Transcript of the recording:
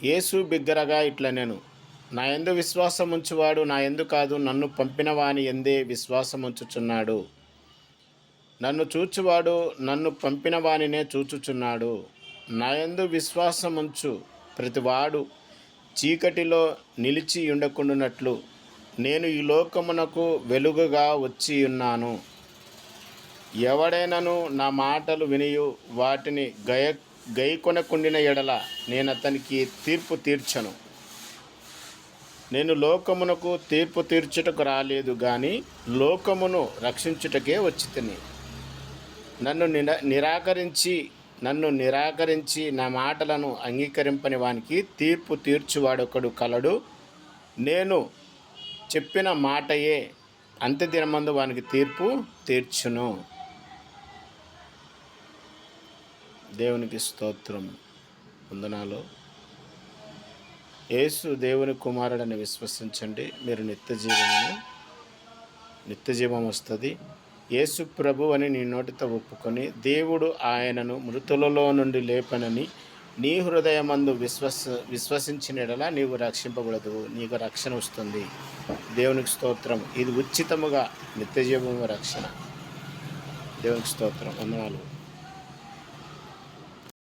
యేసు బిగ్గరగా ఇట్లనెను, నా యందు విశ్వాసముంచువాడు నా యందు కాదు, నన్ను పంపిన వాని యందే విశ్వాసముంచుచున్నాడు. నన్ను చూచువాడు నన్ను పంపిన వానినే చూచుచున్నాడు. నా యందు విశ్వాసముంచు ప్రతివాడు చీకటిలో నిలిచి ఉండకుండునట్లు నేను ఈ లోకమునకు వెలుగుగా వచ్చియున్నాను. ఎవడైనను నా మాటలు వినియు వాటిని గైకొనకుండిన ఎడల నేనతనికి తీర్పు తీర్చను. నేను లోకమునకు తీర్పు తీర్చుటకు రాలేదు గాని లోకమును రక్షించుటకే వచ్చితిని. నన్ను నిరాకరించి నా మాటలను అంగీకరింపని వానికి తీర్పు తీర్చువాడొకడు కలడు. నేను చెప్పిన మాటయే అంత్యదినమందు వానికి తీర్పు తీర్చును. దేవునికి స్తోత్రం. వందనాలు. యేసు దేవుని కుమారుడని విశ్వసించండి, మీరు నిత్యజీవం వస్తుంది. యేసు ప్రభు అని నీ నోటితో ఒప్పుకొని దేవుడు ఆయనను మృతులలో నుండి లేపనని నీ హృదయమందు విశ్వసించిన యెడల నీవు రక్షింపబడదు, నీకు రక్షణ వస్తుంది. దేవునికి స్తోత్రం. ఇది ఉచితముగా నిత్యజీవము రక్షణ. దేవునికి స్తోత్రం. వందనాలు.